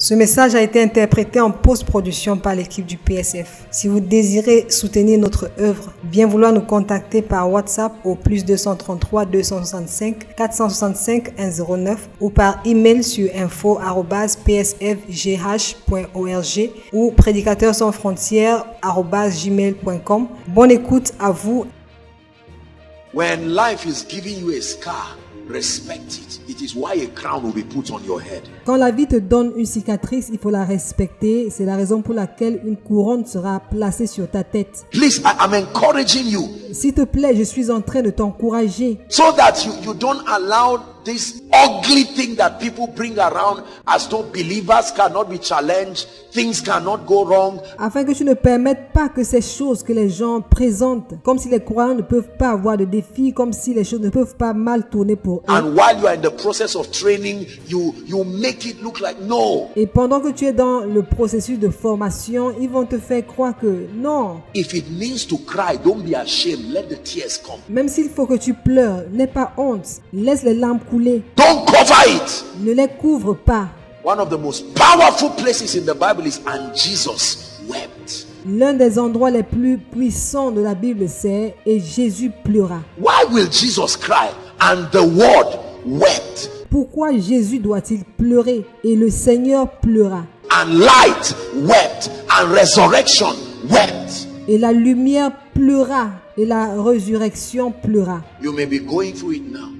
Ce message a été interprété en post-production par l'équipe du PSF. Si vous désirez soutenir notre œuvre, bien vouloir nous contacter par WhatsApp au +233 265 465 109 ou par email sur info@psfgh.org ou prédicateurs-sans-frontières@gmail.com. Bonne écoute à vous. When life is giving you a scar, respect it. It is why a crown will be put on your head. Quand la vie te donne une cicatrice, il faut la respecter. C'est la raison pour laquelle une couronne sera placée sur ta tête. Please, I'm encouraging you S'il te plaît, je suis en train de t'encourager so that you don't allow this ugly thing that people bring around as though believers cannot be challenged, things cannot go wrong. afin que tu ne permettes pas que ces choses que les gens présentent, comme si les croyants ne peuvent pas avoir de défis, comme si les choses ne peuvent pas mal tourner pour eux. And while you are in the process of training, you make it look like no. Et pendant que tu es dans le processus de formation, ils vont te faire croire que non. If it means to cry, don't be ashamed. Let the tears come. Même s'il faut que tu pleures, n'aie pas honte. Laisse les larmes couler. Don't cover it. Ne les couvre pas. One of the most powerful places in the Bible is and Jesus wept. L'un des endroits les plus puissants de la Bible, c'est « Et Jésus pleura ». Why will Jesus cry? And the word wept. Pourquoi Jésus doit-il pleurer? Et le Seigneur pleura. And light wept. And resurrection wept. Et la lumière pleura. Et la résurrection pleura. You may be going through it now.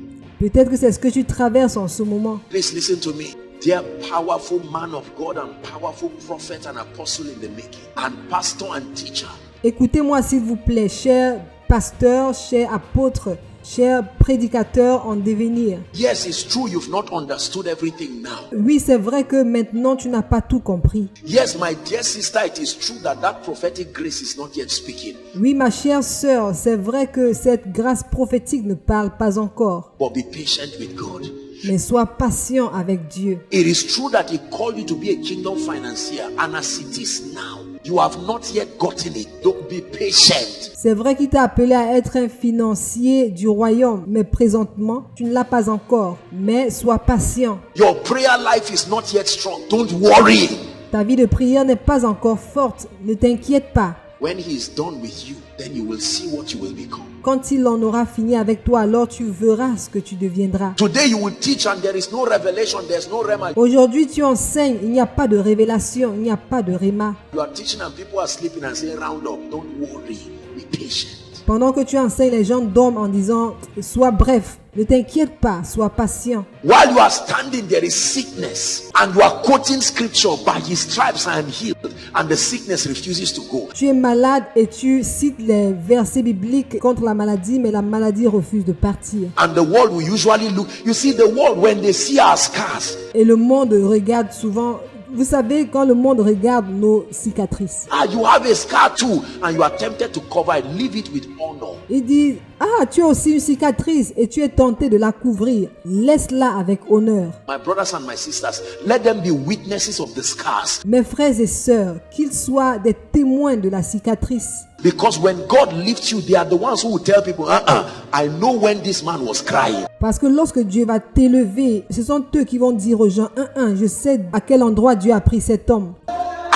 Peut-être que c'est ce que tu traverses en ce moment. Please listen to me. Dear powerful man of God and powerful prophet and apostle in the making, and pastor and teacher. Écoutez-moi s'il vous plaît, cher pasteur, cher apôtre, cher prédicateur en devenir. Yes, it's true you've not understood everything now. Oui, c'est vrai que maintenant tu n'as pas tout compris. Yes, my dear sister, it is true that prophetic grace is not yet speaking. Oui, ma chère sœur, c'est vrai que cette grâce prophétique ne parle pas encore. But be patient with God. Mais sois patient avec Dieu. It is true that He called you to be a kingdom financier, and as it is now, you have not yet gotten it. Don't be patient. C'est vrai qu'il t'a appelé à être un financier du royaume, mais présentement, tu ne l'as pas encore. Mais sois patient. Your prayer life is not yet strong. Don't worry. Ta vie de prière n'est pas encore forte. Ne t'inquiète pas. When He is done with you, then you will see what you will become. Quand il en aura fini avec toi, alors tu verras ce que tu deviendras. Today you will teach and there is no revelation, there's no rhema. Aujourd'hui, tu enseignes, il n'y a pas de révélation, il n'y a pas de rhéma. You are teaching and people are sleeping and saying round up. Don't worry, be patient. Pendant que tu enseignes, les gens dorment en disant « Sois bref, ne t'inquiète pas, sois patient. » While you are standing, there is sickness, and you are quoting scripture, by His stripes I am healed, and the sickness refuses to go. Tu es malade et tu cites les versets bibliques contre la maladie, mais la maladie refuse de partir. And the world will usually look, you see the world, when they see our scars, Et le monde regarde souvent, vous savez, quand le monde regarde nos cicatrices, you have a scar too, and you are tempted to cover it. Leave it with honor. il dit « Ah, tu as aussi une cicatrice et tu es tenté de la couvrir. Laisse-la avec honneur. » My brothers and my sisters, let them be witnesses of the scars. Mes frères et sœurs, qu'ils soient des témoins de la cicatrice. Because when God lifts you, they are the ones who will tell people, I know when this man was crying. Parce que lorsque Dieu va t'élever, ce sont eux qui vont dire aux gens, je sais à quel endroit Dieu a pris cet homme.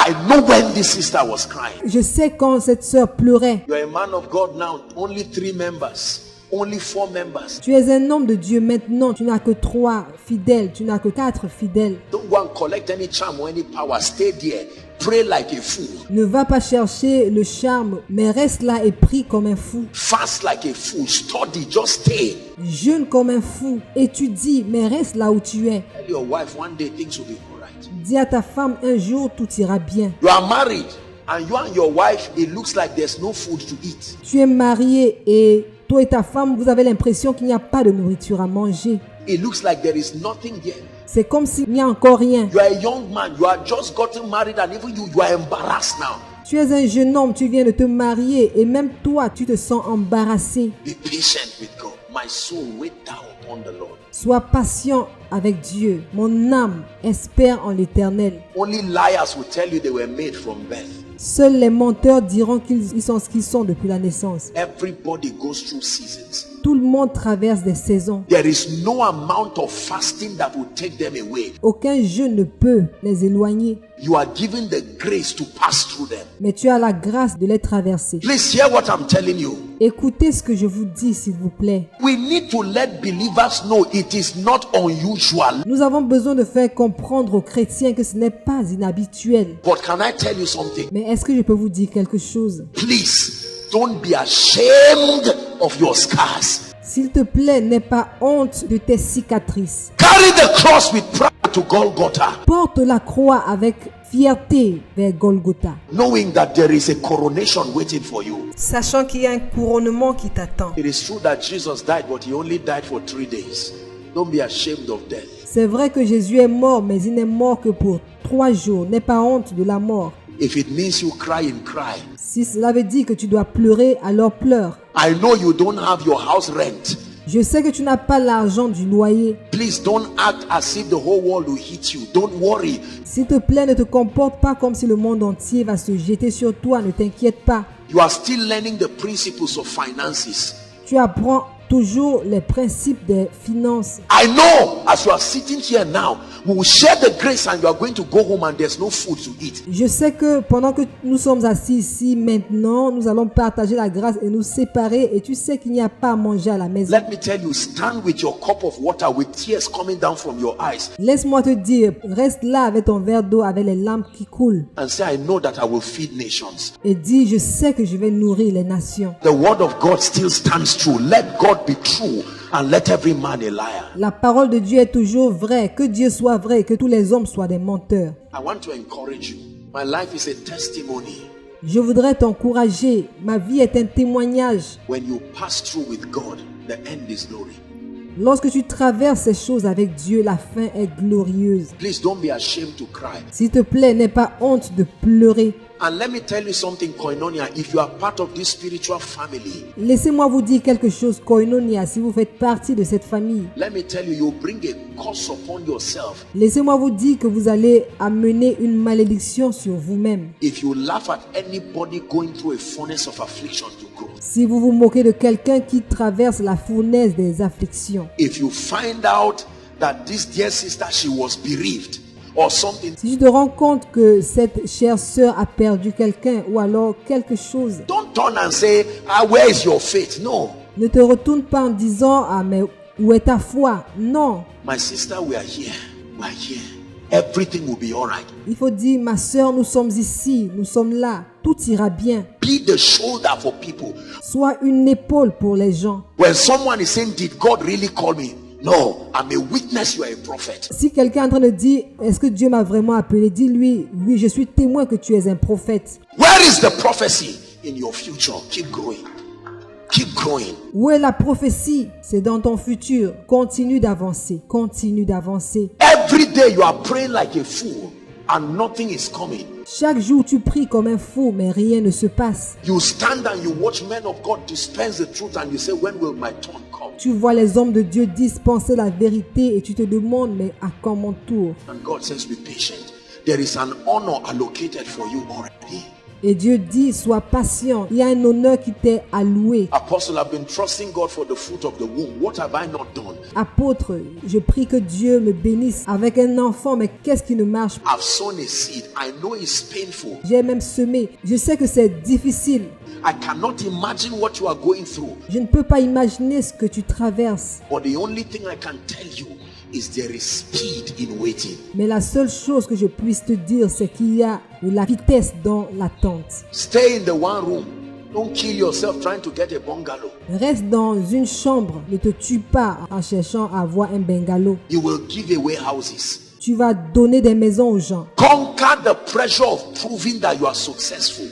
I know when this sister was crying. Je sais quand cette sœur pleurait. You are a man of God now, only 3 members, only 4 members. Tu es un homme de Dieu maintenant, tu n'as que 3 fidèles, tu n'as que 4 fidèles. Don't go and collect any charm or any power. Stay there. Pray like a fool. Ne va pas chercher le charme, mais reste là et prie comme un fou. Fast like a fool. Study. Just stay. Jeûne comme un fou, étudie, mais reste là où tu es. Tell your wife one day things will be alright. Dis à ta femme, un jour tout ira bien. You are married, and you and your wife, it looks like there's no food to eat. Tu es marié et toi et ta femme, vous avez l'impression qu'il n'y a pas de nourriture à manger. It looks like there is nothing there. C'est comme s'il n'y a encore rien. You are a young man. You are just gotten married, and even you are embarrassed now. Tu es un jeune homme, tu viens de te marier et même toi, tu te sens embarrassé. Be patient with God. My soul, wait thou upon the Lord. Sois patient avec Dieu. Mon âme espère en l'Éternel. Only liars will tell you they were made from birth. Seuls les menteurs diront qu'ils sont ce qu'ils sont depuis la naissance. Everybody goes through seasons. Tout le monde traverse des saisons. There is no amount of fasting that will take them away. Aucun jeûne ne peut les éloigner. You are given the grace to pass through them. Mais tu as la grâce de les traverser. Please hear what I'm telling you. Écoutez ce que je vous dis, s'il vous plaît. We need to let believers know it is not unusual. Nous avons besoin de faire comprendre aux chrétiens que ce n'est pas inhabituel. But can I tell you something? Mais est-ce que je peux vous dire quelque chose? Please don't be ashamed of your scars. S'il te plaît, n'aie pas honte de tes cicatrices. Carry the cross with pride to Golgotha, Porte la croix avec fierté vers Golgotha, knowing that there is a coronation waiting for you. sachant qu'il y a un couronnement qui t'attend. It is true that Jesus died, but he only died for 3 days. Don't be ashamed of death. C'est vrai que Jésus est mort, mais il n'est mort que pour 3 jours. N'aie pas honte de la mort. If it means you cry and cry. Si cela veut dire que tu dois pleurer, alors pleure. I know you don't have your house rent. Je sais que tu n'as pas l'argent du loyer. Please don't act as if the whole world will hit you. Don't worry. S'il te plaît, ne te comporte pas comme si le monde entier va se jeter sur toi. Ne t'inquiète pas. You are still learning the principles of finances. Tu apprends toujours les principes des finances. I know as you are sitting here now, we will share the grace and you are going to go home and there's no food to eat. Je sais que pendant que nous sommes assis ici maintenant, nous allons partager la grâce et nous séparer. Et tu sais qu'il n'y a pas à manger à la maison. Let me tell you, stand with your cup of water with tears coming down from your eyes Laisse-moi te dire, reste là avec ton verre d'eau, avec les larmes qui coulent. and say, I know that I will feed nations. Et dis, je sais que je vais nourrir les nations. The word of God still stands true. Let God be true and let every man a liar. La parole de Dieu est toujours vraie. Que Dieu soit vrai et que tous les hommes soient des menteurs. I want to encourage you. My life is a testimony. Je voudrais t'encourager. Ma vie est un témoignage. When you pass through with God, the end is glory. Lorsque tu traverses ces choses avec Dieu, la fin est glorieuse. Please don't be ashamed to cry. S'il te plaît, n'aie pas honte de pleurer. And let me tell you something, Koinonia, if you are part of this spiritual family, Laissez-moi vous dire quelque chose, Koinonia, si vous faites partie de cette famille. let me tell you, you bring a curse upon yourself Laissez-moi vous dire que vous allez amener une malédiction sur vous-même. if you laugh at anybody going through a furnace of affliction to grow. Si vous vous moquez de quelqu'un qui traverse la fournaise des afflictions. If you find out that this dear sister, she was bereaved or something, Si tu te rends compte que cette chère sœur a perdu quelqu'un ou alors quelque chose, don't turn and say, where is your faith? No. ne te retourne pas en disant, ah mais où est ta foi? Non. My sister, we are here. We are here. Everything will be all right. Il faut dire, ma sœur, nous sommes ici, nous sommes là, tout ira bien. Be the shoulder for people. Sois une épaule pour les gens. When someone is saying, did God really call me? No, I'm a witness, you are a prophet. Si quelqu'un est en train de dire, est-ce que Dieu m'a vraiment appelé? Dis-lui, oui, je suis témoin que tu es un prophète. Where is the prophecy in your future? Keep growing. Keep growing. Où est la prophétie? C'est dans ton futur. Continue d'avancer, continue d'avancer. Every day you are praying like a fool and nothing is coming. Chaque jour, tu pries comme un fou, mais rien ne se passe. You stand and you watch men of God dispense the truth and you say, when will my turn come? Tu vois les hommes de Dieu dispenser la vérité et tu te demandes, mais à quand mon tour? And God says, be patient. There is an honor allocated for you already. Et Dieu dit, sois patient. Il y a un honneur qui t'est alloué. Apostle, I've been trusting God for the fruit of the womb. What have I not done? Apôtre, je prie que Dieu me bénisse avec un enfant, mais qu'est-ce qui ne marche pas? I've sown a seed. I know it's painful. J'ai même semé. Je sais que c'est difficile. I cannot imagine what you are going through. Je ne peux pas imaginer ce que tu traverses. But the only thing I can tell you is there is speed in waiting. Mais la seule chose que je puisse te dire, c'est qu'il y a de la vitesse dans l'attente. Stay in the one room. Don't kill yourself trying to get a bungalow. Reste dans une chambre. Ne te tue pas en cherchant à avoir un bungalow. You will give away houses. Tu vas donner des maisons aux gens. Conquer the pressure of proving that you are successful.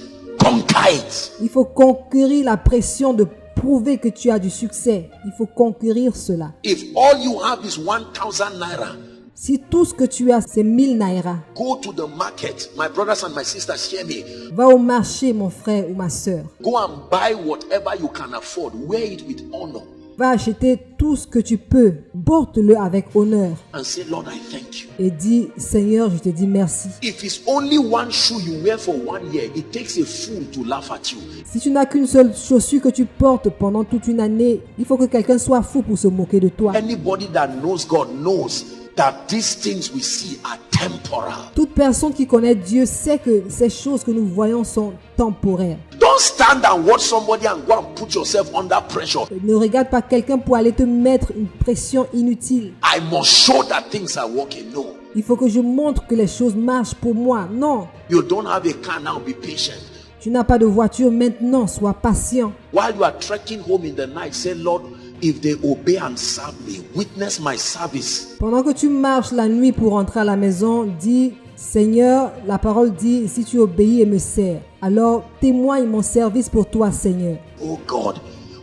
Conquer it. Il faut conquérir la pression de prouver que tu as du succès. Il faut conquérir cela. If all you have is 1,000 naira, Si tout ce que tu as, c'est 1000 naira, go to the market. My brothers and my sisters, hear me. va au marché, mon frère ou ma soeur. Go and buy whatever you can afford. Wear it with honor. Va acheter tout ce que tu peux. Porte-le avec honneur. and say, Lord, I thank you. Et dis, Seigneur, je te dis merci. If it's only one shoe you wear for 1 year, it takes a fool to laugh at you. Si tu n'as qu'une seule chaussure que tu portes pendant toute une année, il faut que quelqu'un soit fou pour se moquer de toi. Anybody that knows God knows that these things we see are temporal. Toute personne qui connaît Dieu sait que ces choses que nous voyons sont temporaires. Don't stand and watch somebody and go and put yourself under pressure. Ne regarde pas quelqu'un pour aller te mettre une pression inutile. I must show that things are working. No. Il faut que je montre que les choses marchent pour moi. Non. You don't have a car now, be patient. Tu n'as pas de voiture maintenant, sois patient. While you are trekking home in the night, say, Lord, if they obey and serve me, witness my service. Pendant que tu marches la nuit pour rentrer à la maison, dis, Seigneur, la parole dit, si tu obéis et me sers, alors témoigne mon service pour toi, Seigneur. Oh God,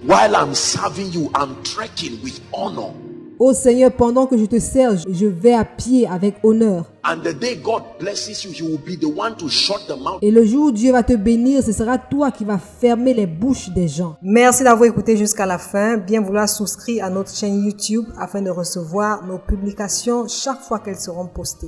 while I'm serving you, I'm trekking with honor. Ô Seigneur, pendant que je te sers, je vais à pied avec honneur. And the day God blesses you, He will be the one to shut the mouth. Et le jour où Dieu va te bénir, ce sera toi qui vas fermer les bouches des gens. Merci d'avoir écouté jusqu'à la fin. Bien vouloir souscrire à notre chaîne YouTube afin de recevoir nos publications chaque fois qu'elles seront postées.